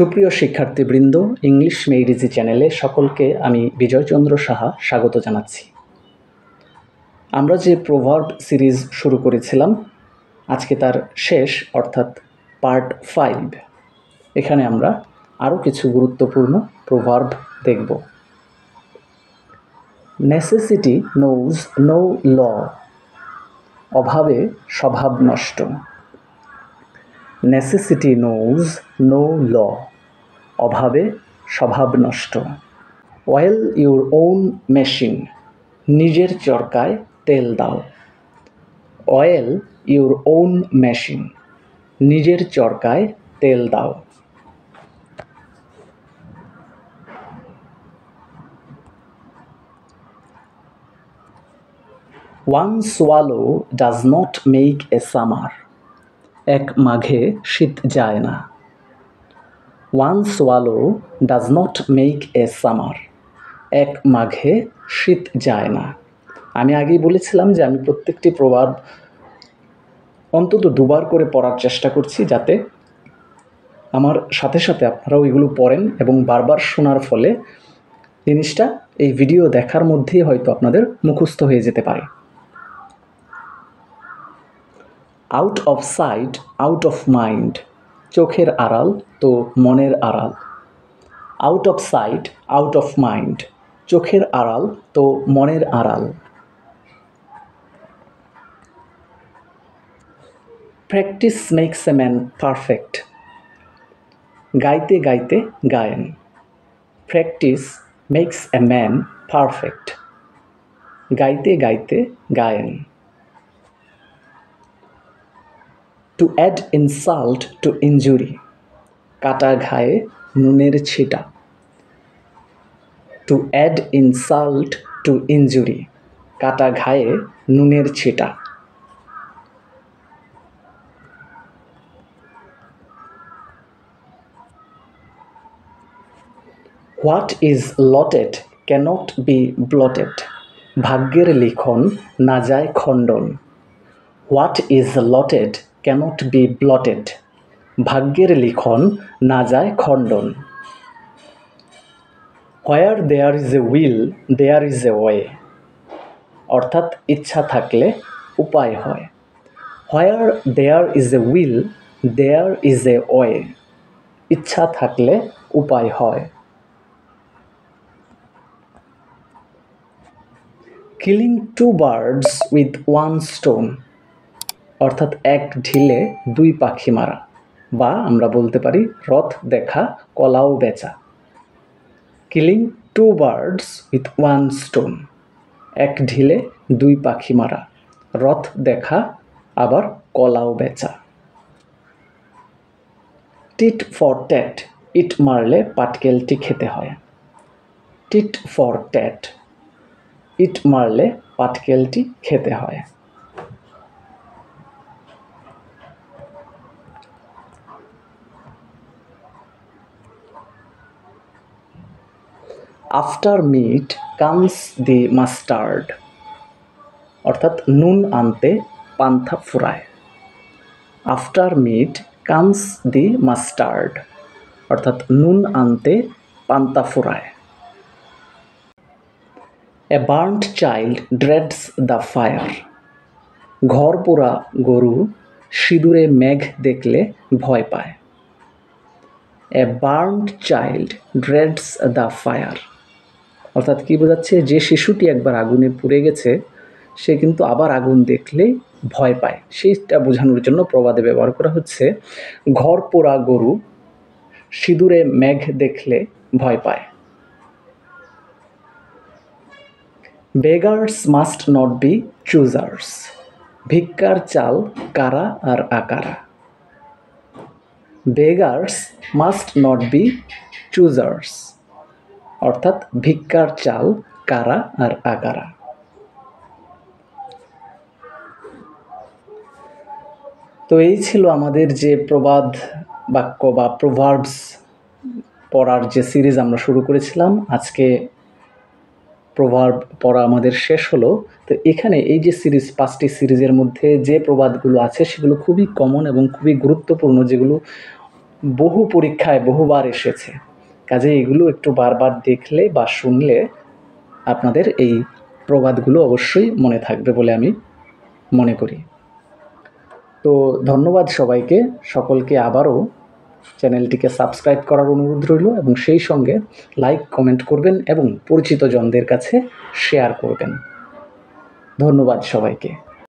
সুপ্রিয় শিক্ষার্থীবৃন্দ, ইংলিশ মেইডিজি চ্যানেলে সকলকে আমি বিজয়চন্দ্র সাহা স্বাগত জানাচ্ছি। আমরা যে প্রভার্ব সিরিজ শুরু করেছিলাম, আজকে তার শেষ অর্থাৎ পার্ট 5। এখানে আমরা আরও কিছু গুরুত্বপূর্ণ প্রভার্ব দেখব। নেসেসিটি নোজ নো ল, অভাবে স্বভাব নষ্ট। নেসেসিটি নোজ নো ল, অভাবে স্বভাব নষ্ট। অয়েল ইউর ওন মেশিন, নিজের চরকায় তেল দাও। অয়েল ইউর ওন মেশিন, নিজের চরকায় তেল দাও। One swallow does not make a summer, এক মাঘে শীত যায় না। One swallow does not make a summer, এক মাঘে শীত যায় না। আমি আগেই বলেছিলাম যে আমি প্রত্যেকটি প্রভার্ব অন্তত দুবার করে পড়ার চেষ্টা করছি, যাতে আমার সাথে সাথে আপনারাও এগুলো পড়েন এবং বারবার শোনার ফলে জিনিসটা এই ভিডিও দেখার মধ্যেই হয়তো আপনাদের মুখস্থ হয়ে যেতে পারে। Out of sight out of mind, চোখের আড়াল তো মনের আড়াল। Out of sight out of mind, চোখের আড়াল তো মনের আড়াল। Practice makes a man perfect, গাইতে গাইতে গায়েন। Practice makes a man perfect, গাইতে গাইতে গায়েন। To add insult to injury, কাটা ঘায়ে নুনের ছিটা। To add insult to injury, কাটা ঘায়ে নুনের ছিটা। What is lotted cannot be blotted, ভাগ্যের লিখন না যায় খণ্ডন। What is lotted cannot be blotted, ভাগ্যের লিখন না যায় খণ্ডন। Where there is a will there is a way, অর্থাৎ ইচ্ছা থাকলে উপায় হয়। Where there is a will there is a way, ইচ্ছা থাকলে উপায় হয়। Killing two birds with one stone, অর্থাৎ এক ঢিলে দুই পাখি মারা, বা আমরা বলতে পারি রথ দেখা কলাও বেচা। Killing two birds with one stone, এক ঢিলে দুই পাখি মারা, রথ দেখা আবার কলাও বেচা। টিট ফর ট্যাট, ইট মারলে পাটকেলটি খেতে হয়। টিট ফর ট্যাট, ইট মারলে পাটকেলটি খেতে হয়। After meat comes the mustard, অর্থাৎ নুন আনতে পান্থা ফুরায়। After meat comes the mustard, অর্থাৎ নুন আনতে পান্তা ফুরায়। A burnt child dreads the fire, ঘর পোড়া গরু সিঁদুরে মেঘ দেখলে ভয় পায়। A burnt child dreads the fire, অর্থাৎ কি বোঝাচ্ছে, যে শিশুটি একবার আগুনে পুড়ে গেছে সে কিন্তু আবার আগুন দেখলেই ভয় পায়। সেইটা বোঝানোর জন্য প্রবাদে ব্যবহার করা হচ্ছে ঘর পোড়া গরু সিঁদুরে মেঘ দেখলে ভয় পায়। Beggars must not be choosers, ভিক্ষার চাল কারা আর আকারা। Beggars must not be choosers, অর্থাৎ ভিক্ষার চাল কারা আর আকারা। তো এই ছিল আমাদের যে প্রবাদ বাক্য বা প্রভার্বস পড়ার যে সিরিজ আমরা শুরু করেছিলাম। আজকে প্রভার্ব পড়া আমাদের শেষ হলো। তো এখানে এই যে সিরিজ, 5টি সিরিজের মধ্যে যে প্রবাদগুলো আছে সেগুলো খুবই কমন এবং খুবই গুরুত্বপূর্ণ, যেগুলো বহু পরীক্ষায় বহুবার এসেছে। কাজে এগুলো একটু বারবার দেখলে বা শুনলে আপনাদের এই প্রবাদগুলো অবশ্যই মনে থাকবে বলে আমি মনে করি। তো ধন্যবাদ সবাইকে, সকলকে আবারও চ্যানেলটিকে সাবস্ক্রাইব করার অনুরোধ রইল এবং সেই সঙ্গে লাইক কমেন্ট করবেন এবং পরিচিত জনদের কাছে শেয়ার করবেন। ধন্যবাদ সবাইকে।